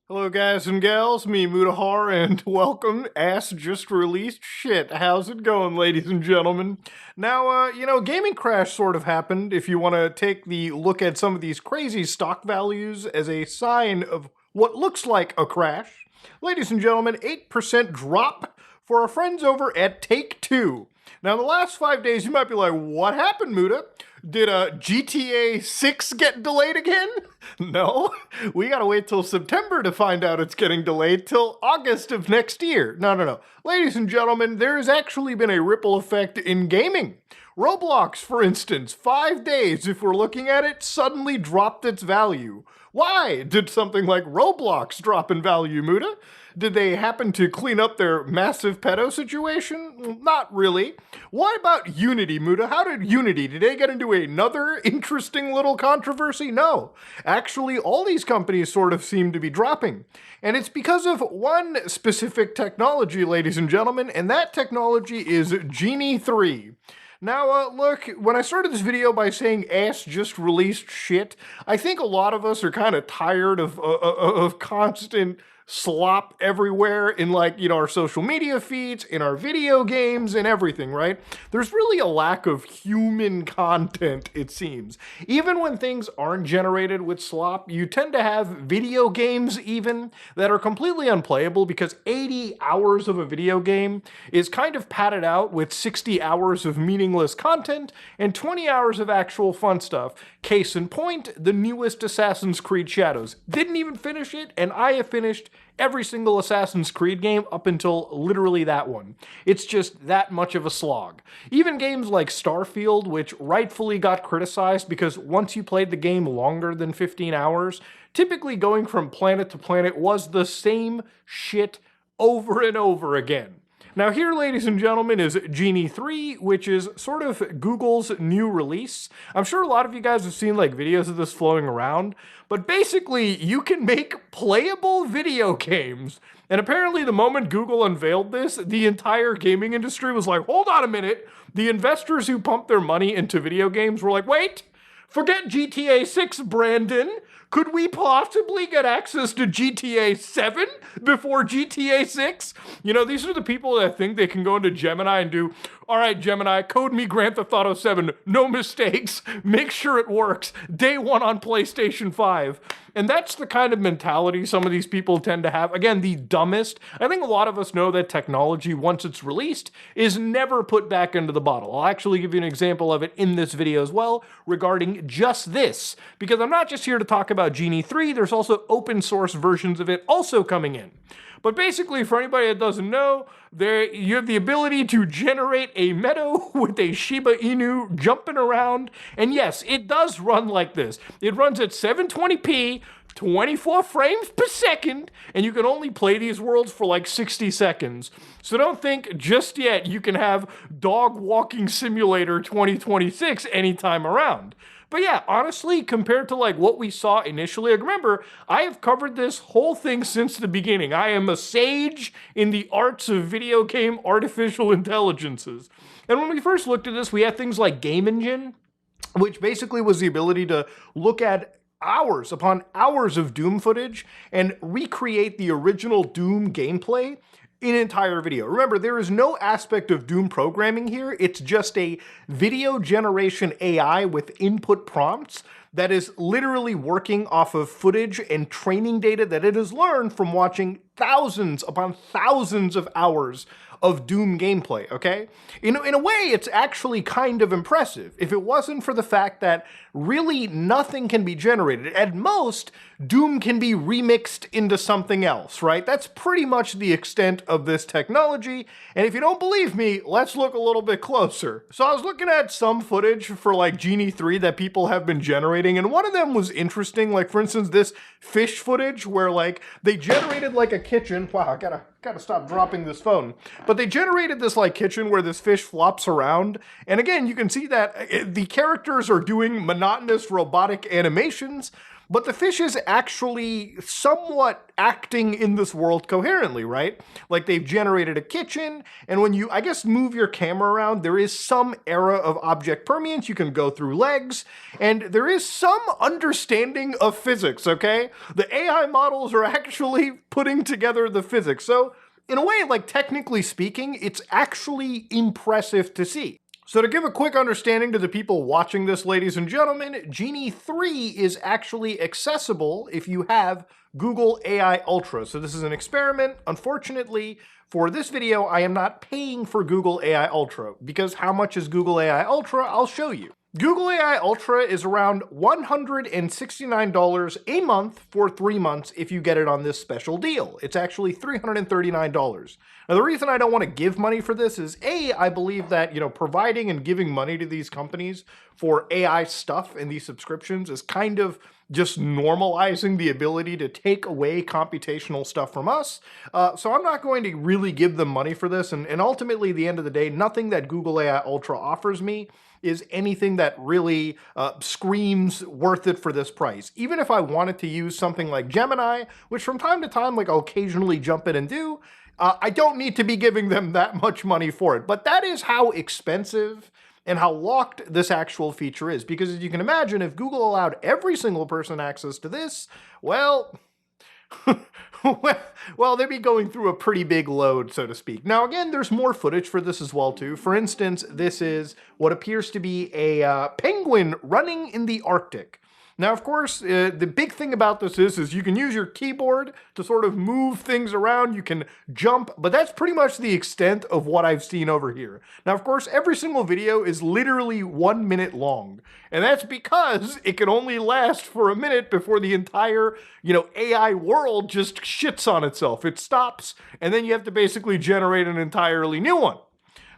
Hello, guys and gals, me Mutahar, and welcome. Ass just released shit. How's it going, ladies and gentlemen? Now, gaming crash sort of happened. If you want to take the look at some of these crazy stock values as a sign of what looks like a crash, ladies and gentlemen, 8% drop for our friends over at Take-Two. Now, in the last 5 days, you might be like, what happened, Muta? Did GTA 6 get delayed again? No, we gotta wait till September to find out it's getting delayed till August of next year. No. Ladies and gentlemen, there has actually been a ripple effect in gaming. Roblox, for instance, 5 days, if we're looking at it, suddenly dropped its value. Why did something like Roblox drop in value, Muta? Did they happen to clean up their massive pedo situation? Not really. What about Unity, Muta? How did did they get into another interesting little controversy? No. Actually, all these companies sort of seem to be dropping. And it's because of one specific technology, ladies and gentlemen, and that technology is Genie 3. Now, look, when I started this video by saying ass just released shit, I think a lot of us are kind of tired of constant slop everywhere in our social media feeds, in our video games, and everything, right? There's really a lack of human content, it seems. Even when things aren't generated with slop, you tend to have video games even that are completely unplayable because 80 hours of a video game is kind of padded out with 60 hours of meaningless content and 20 hours of actual fun stuff. Case in point, the newest Assassin's Creed Shadows. Didn't even finish it, and I have finished every single Assassin's Creed game up until literally that one. It's just that much of a slog. Even games like Starfield, which rightfully got criticized because once you played the game longer than 15 hours, typically going from planet to planet was the same shit over and over again. Now here, ladies and gentlemen, is Genie 3, which is sort of Google's new release. I'm sure a lot of you guys have seen videos of this flowing around, but basically you can make playable video games. And apparently the moment Google unveiled this, the entire gaming industry was like, hold on a minute. The investors who pumped their money into video games were like, wait, forget GTA 6, Brandon. Could we possibly get access to GTA 7 before GTA 6? These are the people that think they can go into Gemini and do, all right, Gemini, code me Grand Theft Auto 7, no mistakes, make sure it works, day one on PlayStation 5. And that's the kind of mentality some of these people tend to have. Again, the dumbest. I think a lot of us know that technology, once it's released, is never put back into the bottle. I'll actually give you an example of it in this video as well regarding just this, because I'm not just here to talk about Genie 3, there's also open source versions of it also coming in. But basically, for anybody that doesn't know, you have the ability to generate a meadow with a Shiba Inu jumping around. And yes, it does run like this. It runs at 720p, 24 frames per second, and you can only play these worlds for 60 seconds. So don't think just yet you can have Dog Walking Simulator 2026 anytime around. But yeah, honestly, compared to what we saw initially, remember, I have covered this whole thing since the beginning. I am a sage in the arts of video game artificial intelligences. And when we first looked at this, we had things like Game Engine, which basically was the ability to look at hours upon hours of Doom footage and recreate the original Doom gameplay in an entire video. Remember, there is no aspect of Doom programming here. It's just a video generation AI with input prompts that is literally working off of footage and training data that it has learned from watching thousands upon thousands of hours of Doom gameplay, okay? In a way, it's actually kind of impressive. If it wasn't for the fact that really nothing can be generated. At most, Doom can be remixed into something else, right? That's pretty much the extent of this technology. And if you don't believe me, let's look a little bit closer. So I was looking at some footage for Genie 3 that people have been generating, and one of them was interesting. For instance, this fish footage where they generated a kitchen. Wow, I gotta stop dropping this phone. But they generated this kitchen where this fish flops around. And again, you can see that the characters are doing monotonous robotic animations. But the fish is actually somewhat acting in this world coherently, right? Like they've generated a kitchen, and when you, I guess, move your camera around, there is some era of object permanence. You can go through legs, and there is some understanding of physics, okay? The AI models are actually putting together the physics. So, in a way, like technically speaking, it's actually impressive to see. So to give a quick understanding to the people watching this, ladies and gentlemen, Genie 3 is actually accessible if you have Google AI Ultra. So this is an experiment. Unfortunately, for this video, I am not paying for Google AI Ultra, because how much is Google AI Ultra? I'll show you. Google AI Ultra is around $169 a month for 3 months if you get it on this special deal. It's actually $339. Now, the reason I don't want to give money for this is, A, I believe that, providing and giving money to these companies for AI stuff and these subscriptions is kind of just normalizing the ability to take away computational stuff from us. So I'm not going to really give them money for this. And ultimately, at the end of the day, nothing that Google AI Ultra offers me is anything that really screams worth it for this price. Even if I wanted to use something like Gemini, which from time to time, like I'll occasionally jump in and do, I don't need to be giving them that much money for it. But that is how expensive and how locked this actual feature is. Because as you can imagine, if Google allowed every single person access to this, well, well, they'd be going through a pretty big load, so to speak. Now, again, there's more footage for this as well, too. For instance, this is what appears to be a penguin running in the Arctic. Now, of course, the big thing about this is you can use your keyboard to sort of move things around. You can jump, but that's pretty much the extent of what I've seen over here. Now, of course, every single video is literally 1 minute long, and that's because it can only last for a minute before the entire, AI world just shits on itself. It stops, and then you have to basically generate an entirely new one.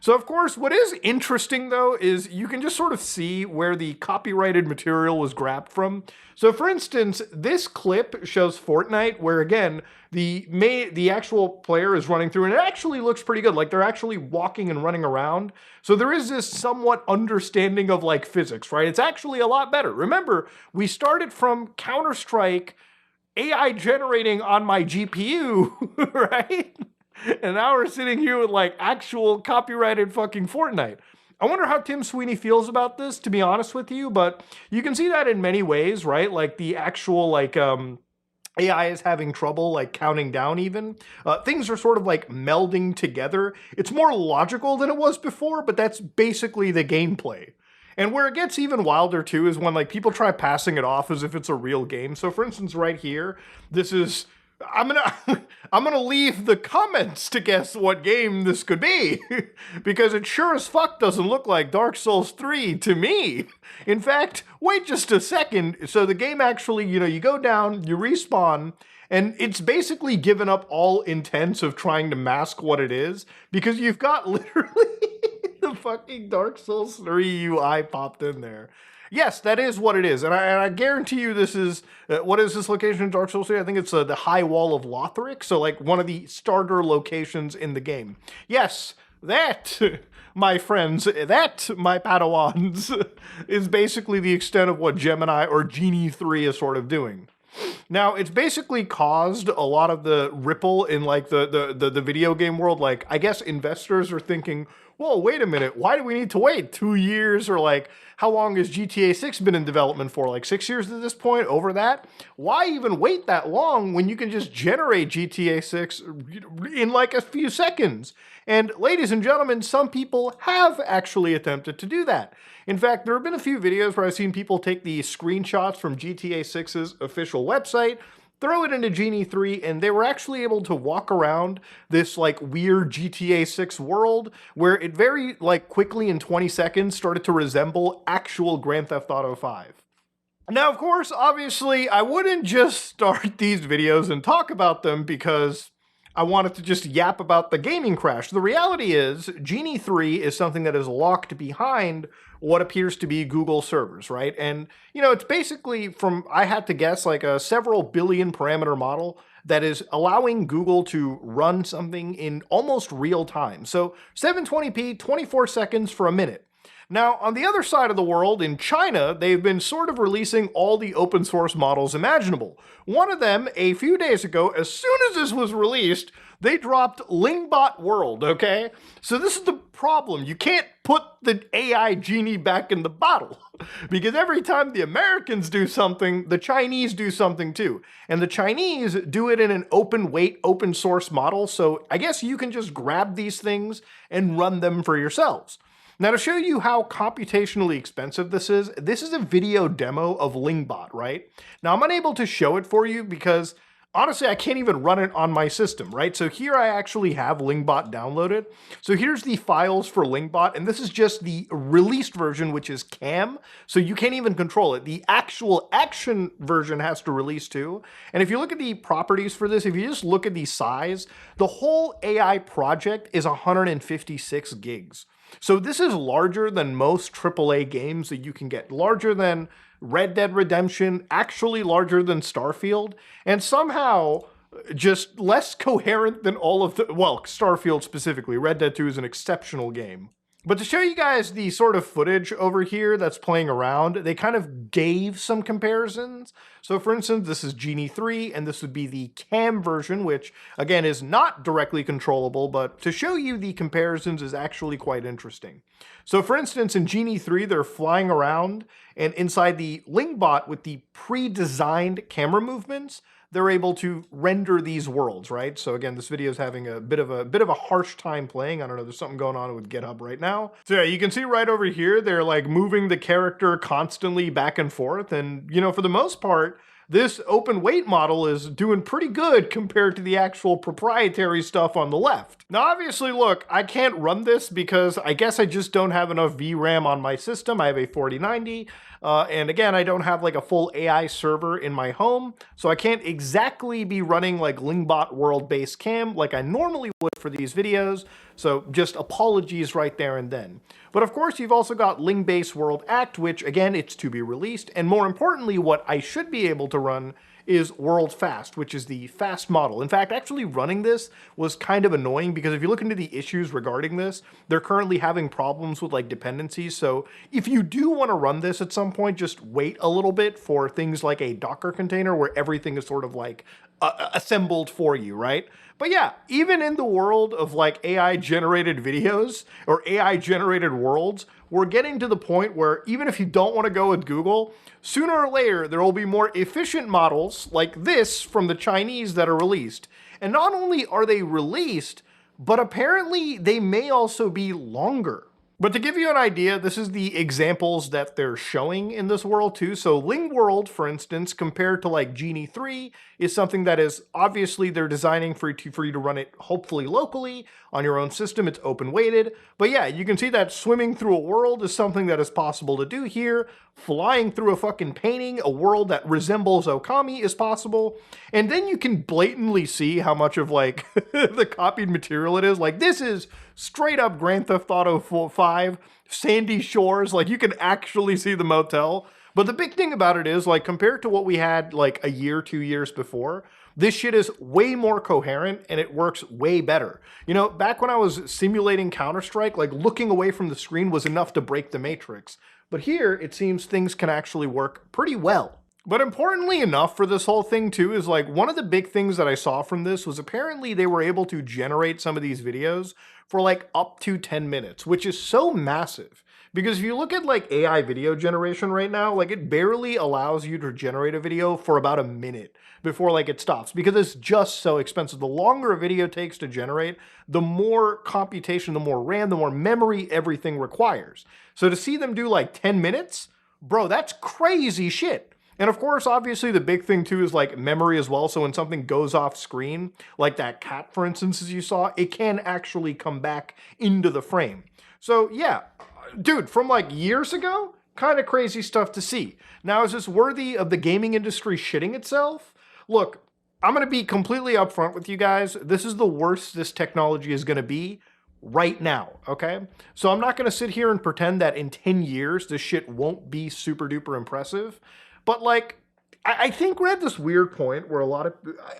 So, of course, what is interesting, though, is you can just sort of see where the copyrighted material was grabbed from. So, for instance, this clip shows Fortnite, where, again, the actual player is running through, and it actually looks pretty good. Like, they're actually walking and running around. So there is this somewhat understanding of, like, physics, right? It's actually a lot better. Remember, we started from Counter-Strike AI generating on my GPU, right? And now we're sitting here with like actual copyrighted fucking Fortnite. I wonder how Tim Sweeney feels about this, to be honest with you, but you can see that in many ways, right? Like the actual AI is having trouble like counting down even. Things are sort of like melding together. It's more logical than it was before, but that's basically the gameplay. And where it gets even wilder too is when like people try passing it off as if it's a real game. So for instance, right here, this is I'm gonna leave the comments to guess what game this could be, because it sure as fuck doesn't look like Dark Souls 3 to me. In fact, wait just a second. So the game actually, you go down, you respawn, and it's basically given up all intents of trying to mask what it is, because you've got literally the fucking Dark Souls 3 UI popped in there. Yes, that is what it is. And I guarantee you this is, what is this location in Dark Souls 3? I think it's the High Wall of Lothric, so like one of the starter locations in the game. Yes, that, my friends, that, my Padawans, is basically the extent of what Gemini or Genie 3 is sort of doing. Now, it's basically caused a lot of the ripple in like the video game world. Like, I guess investors are thinking, whoa, wait a minute, why do we need to wait 2 years? Or like, how long has GTA 6 been in development for? Like 6 years at this point, over that? Why even wait that long when you can just generate GTA 6 in like a few seconds? And ladies and gentlemen, some people have actually attempted to do that. In fact, there have been a few videos where I've seen people take the screenshots from GTA 6's official website, throw it into Genie 3, and they were actually able to walk around this like weird GTA 6 world where it very like quickly in 20 seconds started to resemble actual Grand Theft Auto 5. Now, of course, obviously, I wouldn't just start these videos and talk about them because I wanted to just yap about the gaming crash. The reality is, Genie 3 is something that is locked behind what appears to be Google servers, right? And, it's basically from, I had to guess, like a several billion parameter model that is allowing Google to run something in almost real time. So 720p, 24 seconds for a minute. Now, on the other side of the world, in China, they've been sort of releasing all the open source models imaginable. One of them, a few days ago, as soon as this was released, they dropped Lingbot World, okay? So this is the problem. You can't put the AI genie back in the bottle because every time the Americans do something, the Chinese do something too. And the Chinese do it in an open weight, open source model. So I guess you can just grab these things and run them for yourselves. Now, to show you how computationally expensive this is a video demo of Lingbot, right? Now, I'm unable to show it for you because, honestly, I can't even run it on my system, right? So here I actually have Lingbot downloaded. So here's the files for Lingbot, and this is just the released version, which is CAM, so you can't even control it. The actual action version has to release too. And if you look at the properties for this, if you just look at the size, the whole AI project is 156 gigs. So this is larger than most AAA games that you can get, larger than Red Dead Redemption, actually larger than Starfield, and somehow just less coherent than all of the, well, Starfield specifically. Red Dead 2 is an exceptional game. But to show you guys the sort of footage over here that's playing around, they kind of gave some comparisons. So for instance, this is Genie 3, and this would be the CAM version, which again is not directly controllable, but to show you the comparisons is actually quite interesting. So for instance, in Genie 3, they're flying around, and inside the Lingbot with the pre-designed camera movements, they're able to render these worlds, right? So again, this video is having a bit of a harsh time playing. I don't know, there's something going on with GitHub right now. So yeah, you can see right over here, they're like moving the character constantly back and forth. And you know, for the most part, this open weight model is doing pretty good compared to the actual proprietary stuff on the left. Now, obviously, look, I can't run this because I guess I just don't have enough VRAM on my system. I have a 4090. And again, I don't have like a full AI server in my home, so I can't exactly be running like Lingbot world-based cam like I normally would for these videos, so just apologies right there and then. But of course, you've also got Ling-based World Act, which again, it's to be released, and more importantly, what I should be able to run is World Fast, which is the fast model. In fact, actually running this was kind of annoying because if you look into the issues regarding this, they're currently having problems with like dependencies. So if you do want to run this at some point, just wait a little bit for things like a Docker container where everything is sort of like assembled for you, right? But yeah, even in the world of like AI generated videos or AI generated worlds, we're getting to the point where even if you don't want to go with Google, sooner or later there will be more efficient models like this from the Chinese that are released. And not only are they released, but apparently they may also be longer. But to give you an idea, this is the examples that they're showing in this world too. So Ling World, for instance, compared to like Genie 3, is something that is obviously they're designing for you to run it hopefully locally on your own system. It's open weighted. But yeah, you can see that swimming through a world is something that is possible to do here. Flying through a fucking painting, a world that resembles Okami is possible. And then you can blatantly see how much of like the copied material it is. Like this is straight up Grand Theft Auto 5, Sandy Shores, like you can actually see the motel. But the big thing about it is like compared to what we had like a year, 2 years before, this shit is way more coherent and it works way better. You know, back when I was simulating Counter-Strike, like looking away from the screen was enough to break the matrix. But here, it seems things can actually work pretty well. But importantly enough for this whole thing too is like one of the big things that I saw from this was apparently they were able to generate some of these videos for like up to 10 minutes, which is so massive. Because if you look at like AI video generation right now, like it barely allows you to generate a video for about a minute before like it stops because it's just so expensive. The longer a video takes to generate, the more computation, the more RAM, the more memory everything requires. So to see them do like 10 minutes, bro, that's crazy shit. And of course, obviously the big thing too is like memory as well. So when something goes off screen, like that cat, for instance, as you saw, it can actually come back into the frame. So yeah, dude, from like years ago, kind of crazy stuff to see. Now, is this worthy of the gaming industry shitting itself? Look, I'm going to be completely upfront with you guys. This is the worst this technology is going to be right now, okay? So I'm not going to sit here and pretend that in 10 years, this shit won't be super duper impressive. But like, I think we're at this weird point where a lot of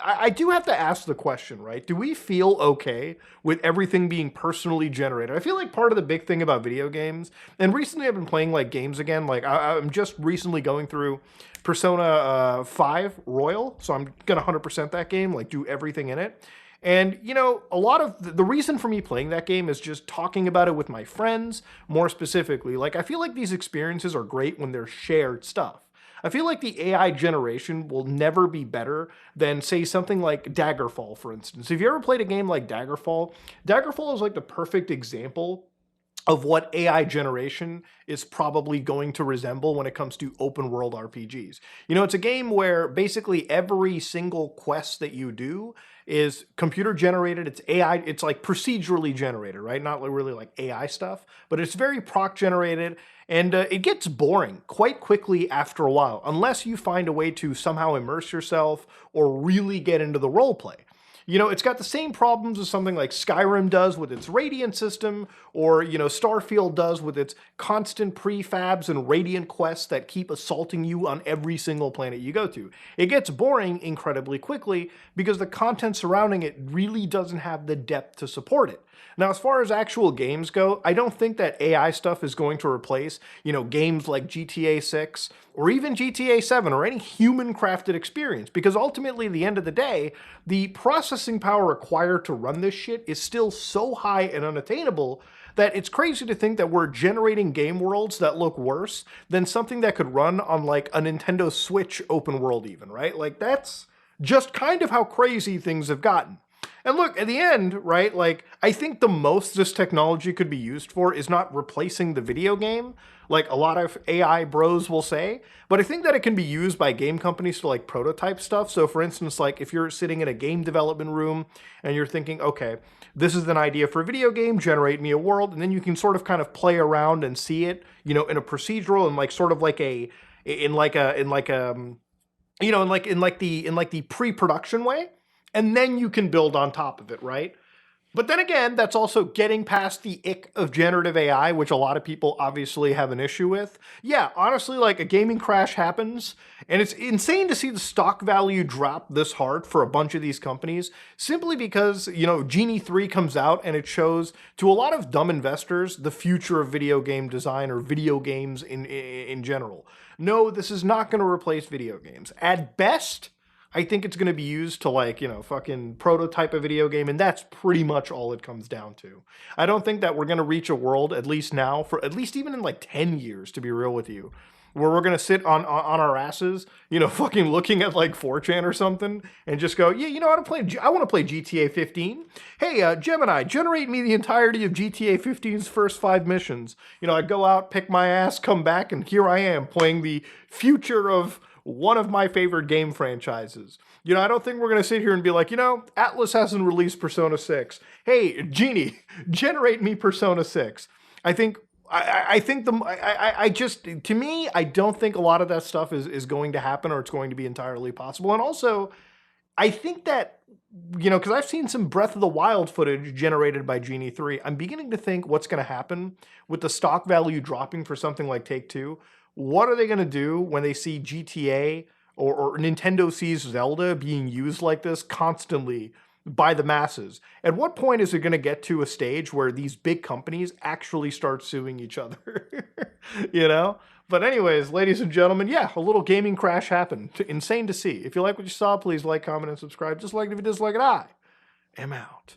I do have to ask the question, right? Do we feel okay with everything being personally generated? I feel like part of the big thing about video games, and recently I've been playing like games again. Like I'm just recently going through Persona 5 Royal, so I'm gonna 100% that game, like do everything in it. And, you know, a lot of the reason for me playing that game is just talking about it with my friends, more specifically. Like, I feel like these experiences are great when they're shared stuff. I feel like the AI generation will never be better than, say, something like Daggerfall, for instance. If you ever played a game like Daggerfall, Daggerfall is like the perfect example of what AI generation is probably going to resemble when it comes to open world RPGs. You know, it's a game where basically every single quest that you do is computer generated. It's AI, it's like procedurally generated, right? Not really like AI stuff, but it's very proc generated. And it gets boring quite quickly after a while, unless you find a way to somehow immerse yourself or really get into the role play. You know, it's got the same problems as something like Skyrim does with its Radiant system, or, you know, Starfield does with its constant prefabs and Radiant quests that keep assaulting you on every single planet you go to. It gets boring incredibly quickly because the content surrounding it really doesn't have the depth to support it. Now, as far as actual games go, I don't think that AI stuff is going to replace, you know, games like GTA 6 or even GTA 7 or any human crafted experience, because ultimately, at the end of the day, the processing power required to run this shit is still so high and unattainable that it's crazy to think that we're generating game worlds that look worse than something that could run on like a Nintendo Switch open world even, right? Like that's just kind of how crazy things have gotten. And look, at the end, right, like, I think the most this technology could be used for is not replacing the video game, like a lot of AI bros will say, but I think that it can be used by game companies to, like, prototype stuff. So, for instance, like, if you're sitting in a game development room and you're thinking, okay, this is an idea for a video game, generate me a world, and then you can sort of kind of play around and see it, you know, in a procedural and, like, sort of like a, in like you know, in like the pre-production way, and then you can build on top of it, right? But then again, that's also getting past the ick of generative AI, which a lot of people obviously have an issue with. Yeah, honestly, like a gaming crash happens, and it's insane to see the stock value drop this hard for a bunch of these companies, simply because, you know, Genie 3 comes out and it shows to a lot of dumb investors the future of video game design or video games in general. No, this is not going to replace video games. At best, I think it's going to be used to, like, you know, fucking prototype a video game, and that's pretty much all it comes down to. I don't think that we're going to reach a world, at least now, for at least even in like 10 years, to be real with you, where we're going to sit on our asses, you know, fucking looking at like 4chan or something and just go, yeah, you know, I want to play GTA 15. Hey, Gemini, generate me the entirety of GTA 15's first 5 missions. You know, I go out, pick my ass, come back, and here I am playing the future of one of my favorite game franchises. You know, I don't think we're going to sit here and be like, you know, Atlas hasn't released Persona 6. Hey, Genie, generate me Persona 6. I think I think I just, to me, I don't think a lot of that stuff is going to happen, or it's going to be entirely possible. And also, I think that, you know, because I've seen some Breath of the Wild footage generated by Genie 3, I'm beginning to think what's going to happen with the stock value dropping for something like Take-Two. What are they going to do when they see GTA or Nintendo sees Zelda being used like this constantly by the masses? At what point is it going to get to a stage where these big companies actually start suing each other? You know? But anyways, ladies and gentlemen, yeah, a little gaming crash happened. Insane to see. If you like what you saw, please like, comment, and subscribe. Just like it if you dislike it, I am out.